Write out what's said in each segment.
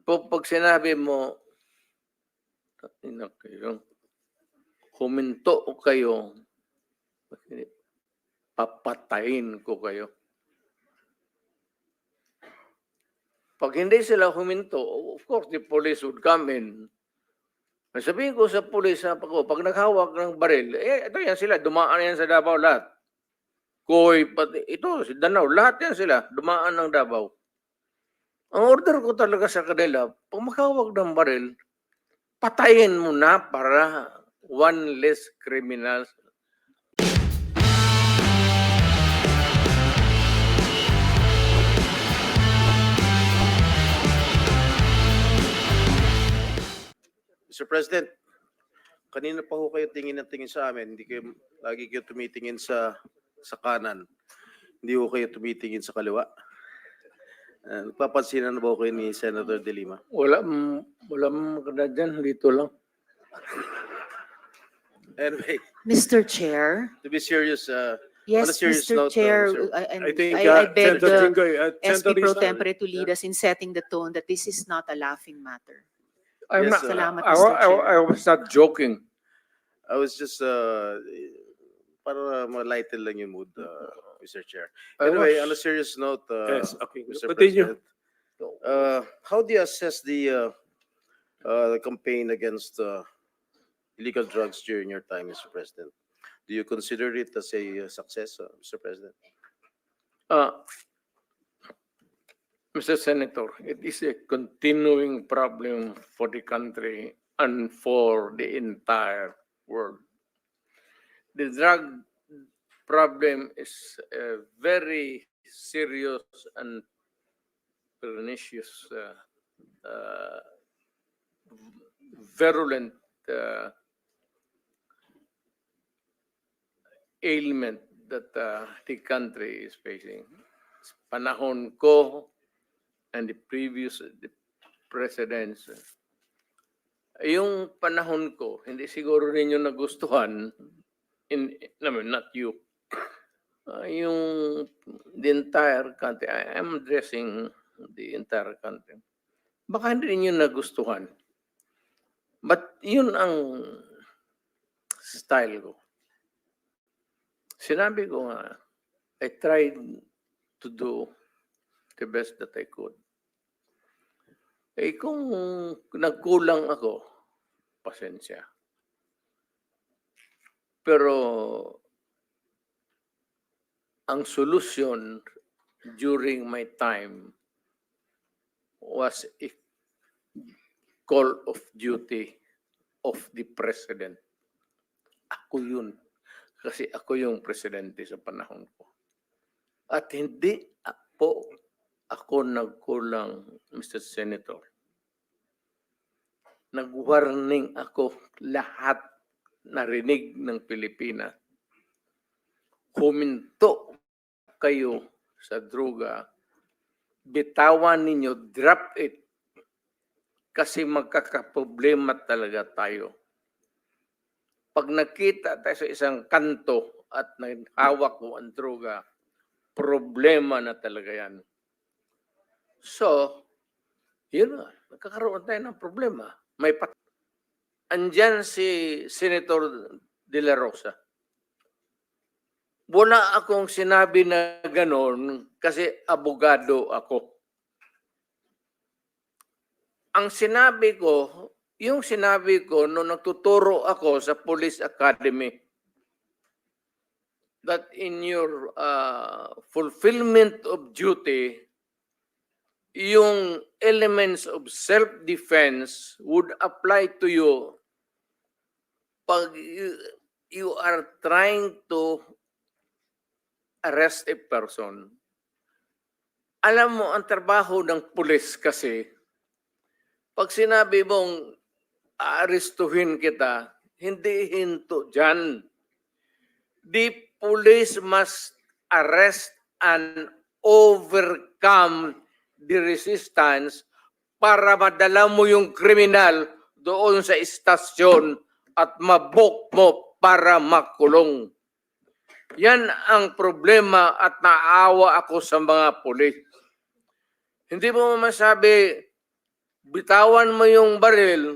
pag sinabi mo, huminto kayo, papatayin ko kayo. Pag hindi sila huminto, of course, the police would come in. Sabihin ko sa police, pag naghawak ng baril, ito yan sila, dumaan yan sa Davao lahat. Koy, pati ito, si Danao, lahat yan sila, dumaan ng Davao. Ang order ko talaga sa kanila, pag maghawak ng baril, patayin mo na para one less criminals. Mr. President, kanina pa ho kayo tingin ng tingin sa amin. Hindi kayo, lagi kayo tumitingin sa kanan. Hindi ho kayo tumitingin sa kaliwa. Nagpapansinan na ba ho kayo ni Senator De Lima? Wala maganda dyan, dito lang. Anyway, Mr. Chair. to be serious, Yes, on a serious Mr. note, Chair, Mr. I think beg Senator the Jinggoy, SP Senator Pro Rizal, Tempore to lead us in setting the tone that this is not a laughing matter. I'm Yes, not, Salamat, I, Mr. I, Chair. I was not joking. I was just para ma-lighten lang yung mood, Mr. Chair. I Anyway, was- on a serious note, Yes, okay. Mr. Continue. President, how do you assess the campaign against illegal drugs during your time, Mr. President? Do you consider it as a success, Mr. President? Mr. Senator, it is a continuing problem for the country and for the entire world. The drug problem is a very serious and pernicious, virulent ailment that the country is facing. Panahon ko and the previous presidents, yung panahon ko, hindi siguro ninyo nagustuhan, not you, yung the entire country, I am addressing the entire country. Baka hindi ninyo nagustuhan. But yun ang style ko. Sinabi ko nga, I tried to do the best that I could. Kung nagkulang ako, pasensya. Pero ang solusyon during my time was a call of duty of the president. Ako yun. Kasi ako yung presidente sa panahon ko. At hindi ako nagkulang, Mr. Senator. Nag-warning ako lahat narinig ng Pilipinas. Huminto kayo sa droga. Bitawan ninyo, drop it. Kasi magkakaproblema talaga tayo. Pag nakita tayo sa isang kanto at hawak mo ang droga, problema na talaga yan. So, yun na, nagkakaroon tayo ng problema. Andyan si Senator De La Rosa. Wala akong sinabi na gano'n kasi abogado ako. Ang sinabi ko, yung sinabi ko nung nagtuturo ako sa Police Academy, that in your fulfillment of duty, yung elements of self-defense would apply to you pag you are trying to arrest a person. Alam mo, ang trabaho ng pulis kasi, pag sinabi mong aarestuhin kita, hindi hinto dyan. The police must arrest and overcome the resistance para madala mo yung kriminal doon sa istasyon at mabok mo para makulong. Yan ang problema at naawa ako sa mga pulis. Hindi mo masabi, bitawan mo yung baril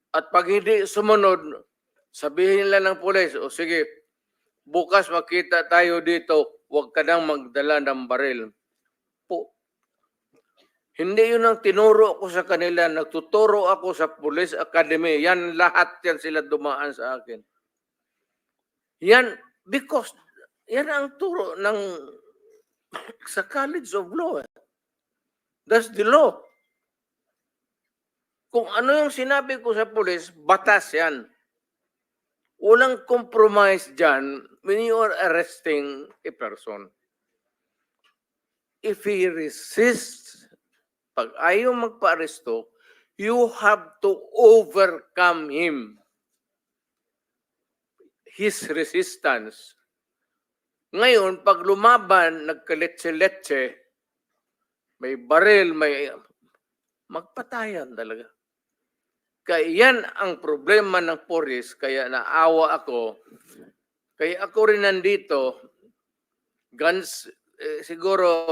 at pag hindi sumunod, sabihin nila ng pulis, o sige, bukas makita tayo dito, huwag ka nang magdala ng baril. Po, hindi yun ang tinuro ko sa kanila. Nagtuturo ako sa Police Academy. Yan, lahat yan sila dumaan sa akin. Yan, because yan ang turo ng sa College of Law. That's the law. Kung ano yung sinabi ko sa police, batas yan. Walang compromise dyan when you are arresting a person. If he resists, pag ayaw magpa-aresto, you have to overcome him. His resistance. Ngayon, pag lumaban, nagkaletse-letse, may baril, may magpatayan talaga. Kaya yan ang problema ng pulis, kaya naawa ako. Kaya ako rin nandito, guns, siguro,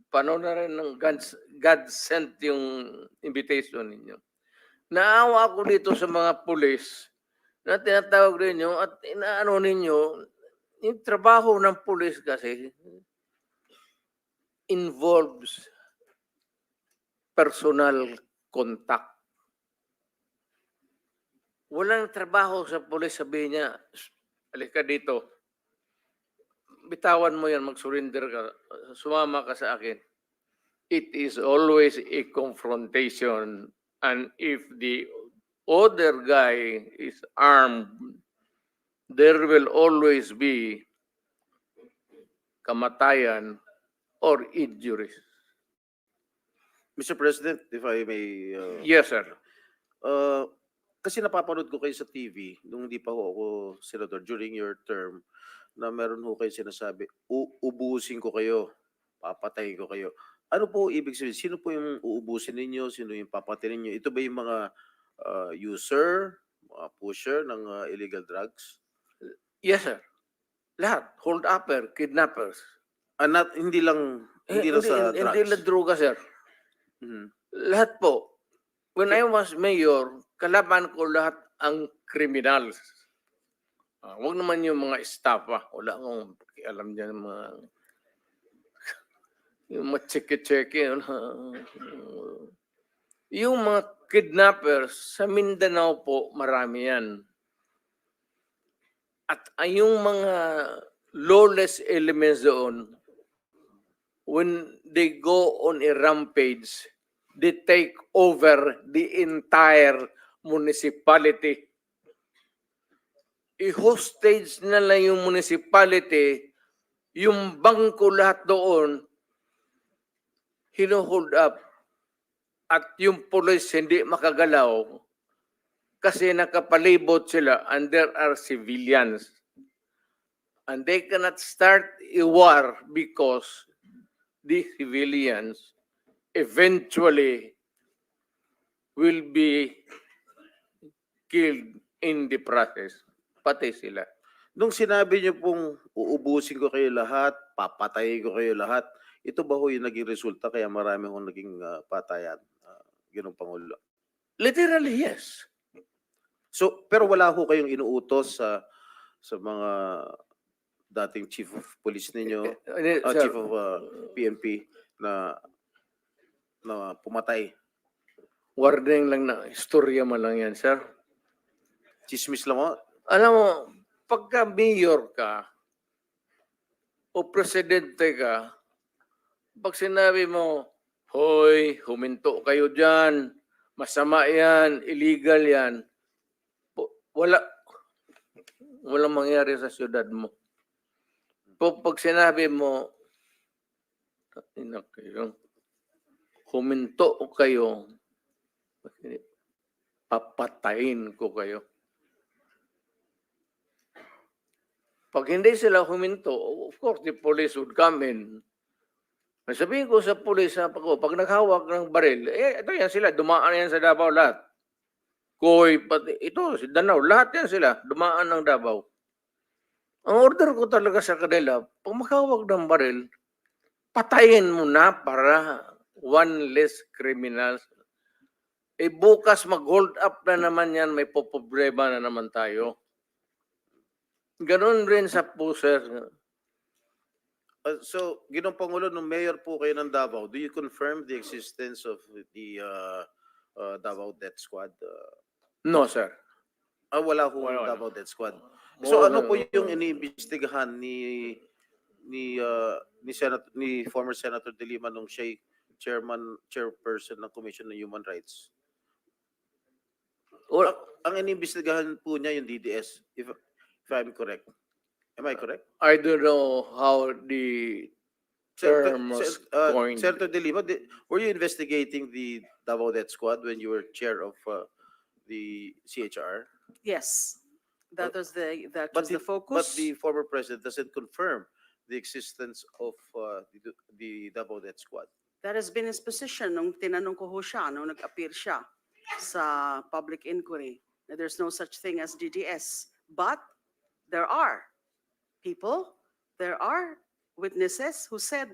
paano na rin ng God sent yung invitation ninyo. Naawa ako dito sa mga pulis na tinatawag ninyo at inaano ninyo, yung trabaho ng pulis kasi involves personal contact. Walang trabaho sa pulis, sabihin niya, halika dito, bitawan mo yan, mag-surrender ka, sumama ka sa akin. It is always a confrontation, and if the other guy is armed, there will always be kamatayan or injuries. Mr. President, if I may, Yes, sir. kasi napapanood ko kayo sa TV nung hindi pa ako senador during your term na meron ho kayo sinasabi, uubusin ko kayo, papatayin ko kayo. Ano po ibig sabihin? Sino po yung uubusin ninyo? Sino yung papatayin ninyo? Ito ba yung mga user, mga pusher ng illegal drugs? Yes, sir. Lahat. Hold-upper, kidnappers. Hindi lang sa drugs. Hindi lang droga, sir. Mhm. Lahat po. When I was mayor, kalaban ko lahat ang criminals. Huwag naman yung mga staff. Wala akong alam dyan mga yung mga tseke-tseke. Yung mga kidnappers sa Mindanao po, marami yan. At yung mga lawless elements doon, when they go on a rampage, they take over the entire municipality. I-hostage na lang yung municipality, yung bangko lahat doon, hino-hold up. At yung police hindi makagalaw kasi nakapalibot sila and there are civilians. And they cannot start a war because the civilians eventually will be killed in the process. Pati sila. Nung sinabi niyo pong uubusin ko kayo lahat, papatayin ko kayo lahat, ito ba ho yung naging resulta kaya marami hong naging patayan, Ginoong Pangulo? Literally, yes. So, pero wala ho kayong inuutos sa mga dating chief of police ninyo, Sir, chief of PNP na pumatay. warning lang na istorya man lang yan, sir. Chismis lang ho. Alam mo, pagka mayor ka o presidente ka, pag sinabi mo, hoy, huminto kayo dyan, masama yan, illegal yan, walang mangyari sa syudad mo. Pag sinabi mo, huminto kayo, papatayin ko kayo. Pag hindi sila huminto, of course, the police would come in. Sabihin ko sa police, pag naghawak ng baril, ito yan sila, dumaan yan sa Davao lahat. Koy, pati, ito, si Danao, lahat yan sila, dumaan ng Davao. Ang order ko talaga sa kanila, pag maghawak ng baril, patayin mo na para one less criminals bukas mag-hold up na naman yan, may poproblema na naman tayo. Ganon rin sa PUSER. So, Ginong Pangulo, nung mayor po kayo ng Davao, do you confirm the existence of the Davao Death Squad? No, sir. Wala po Wala. Davao Death Squad. So ano po Wala. yung iniimbestigahan ni former Senator De Lima nung siya chairperson ng Commission on Human Rights? Wala. Ang iniimbestigahan po niya yung DDS, if I'm correct. Am I correct? I don't know how the term was coined. Senator De Lima, were you investigating the Davao Death Squad when you were chair of the CHR? Yes, that was the But focus. the former president doesn't confirm the existence of the Davao Death Squad. That has been his position nung tinanong ko ho siya, nung nag-appear siya sa public inquiry, that there's no such thing as DDS. But there are people, there are witnesses who said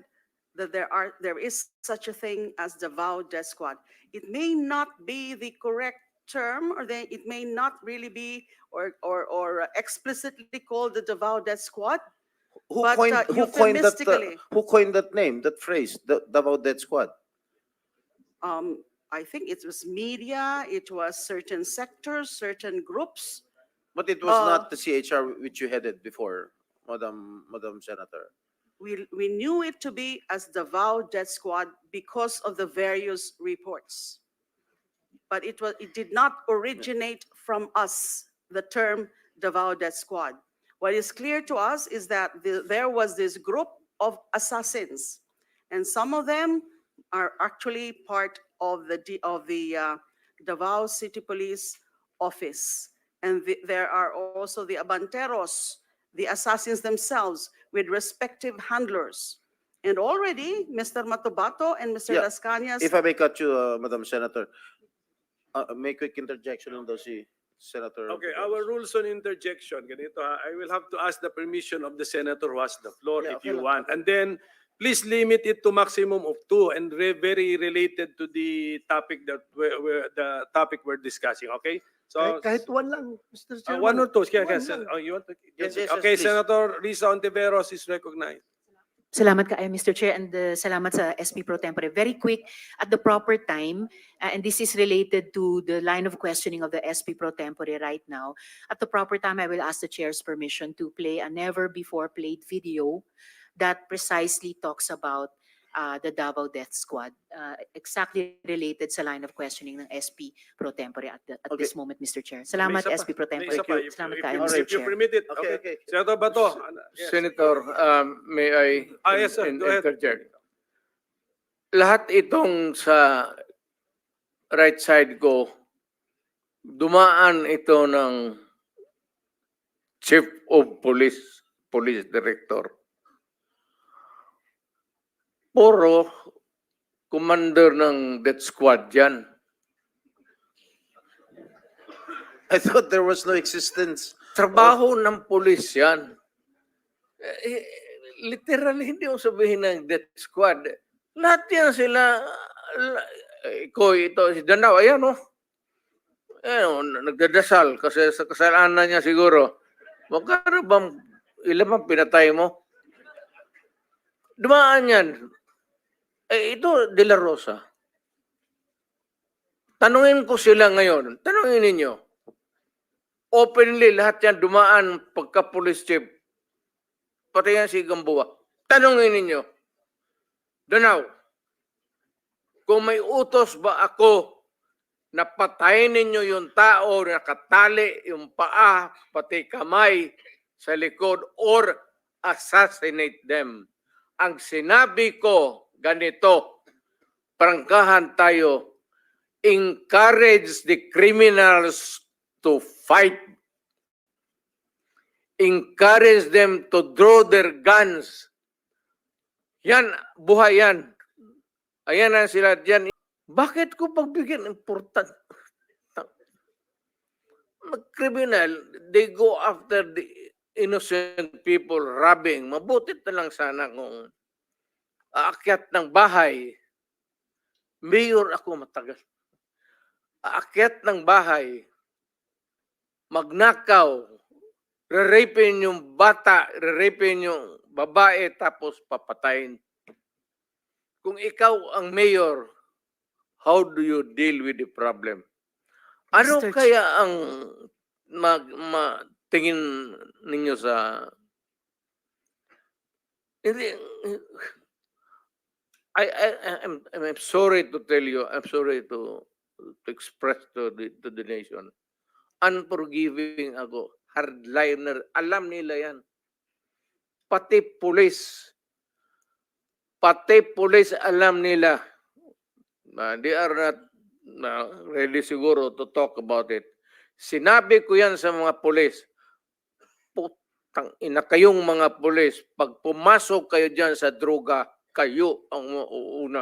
that there is such a thing as Davao Death Squad. It may not be the correct term, or it may not really be or explicitly called the Davao Death Squad. Who But, euphemistically. who coined that name, that phrase, the Davao Death Squad? I think it was media, it was certain sectors, certain groups. But it was not the CHR which you headed before, Madam Senator. We knew it to be as Davao Death Squad because of the various reports. But it did not originate from us, the term Davao Death Squad. What is clear to us is that there was this group of assassins, and some of them are actually part of the Davao City Police Office. And there are also the Abanteros, the assassins themselves, with respective handlers. And already, Mr. Matubato and Mr. Yeah, Las Cañas. If I may cut you, Madam Senator, may quick interjection on those, Senator. Okay, our rules on interjection, ganito ha, I will have to ask the permission of the senator who has the floor Yeah, if okay you lang. want. And then, please limit it to maximum of 2 and very related to the topic that we're discussing, okay? So, Kahit one lang, Mr. Chairman. 1 or 2, One lang. you want to? Yes, yes, Okay, please. Senator Risa Ontiveros is recognized. Salamat kaayo, Mr. Chair, and salamat sa SP Pro Tempore. Very quick, at the proper time, and this is related to the line of questioning of the SP Pro Tempore right now. At the proper time, I will ask the Chair's permission to play a never-before-played video that precisely talks about the Davao Death Squad, exactly related sa line of questioning ng SP Pro Tempore at this moment, Mr. Chair. Salamat, May isa pa. SP Pro May Tempore. isa pa. Salamat If kaayo, you- Mr. If you Chair. permit it, Okay, okay. okay. Senator Bato. Yes. Senator, may I Yes, sir. Go ahead. interject? Lahat itong sa right side ko, dumaan ito ng Chief of Police, Police Director. Puro commander ng death squad yan. I thought there was no existence. Trabaho ng pulis yan. Literally, hindi mo sabihin ng death squad. Lahat yan sila, ito, si Danao, ayan o. Nagdadasal kasi sa kasalanan niya siguro. Magkano bang, ilan bang pinatay mo? Dumaan yan. Ito, De La Rosa. Tanungin ko sila ngayon. Tanungin ninyo. Openly, lahat yan dumaan pagka-police chief. Pati yan si Gamboa. Tanungin ninyo. Danao, kung may utos ba ako na patayin ninyo yung tao na nakatali yung paa, pati kamay sa likod, or assassinate them. Ang sinabi ko, ganito, prangkahan tayo, encourage the criminals to fight. Encourage them to draw their guns. Yan, buhay yan. Ayan na sila dyan. Bakit ko pagbigyan important? Mag-criminal, they go after the innocent people robbing. Mabuti na lang sana kung aakyat ng bahay. Mayor ako matagal. aakyat ng bahay, magnakaw, re-rapin yung bata, re-rapin yung babae, tapos papatayin. Kung ikaw ang mayor, how do you deal with the problem? Ano Mr. kaya ang tingin ninyo sa... Hindi, I'm sorry to tell you, I'm sorry to express to the nation. Unforgiving ako. Hardliner. Alam nila yan. Pati pulis. Pati pulis alam nila. They are not ready siguro to talk about it. Sinabi ko yan sa mga pulis. Putang ina kayong mga pulis. Pag pumasok kayo dyan sa droga, kayo ang mauuna.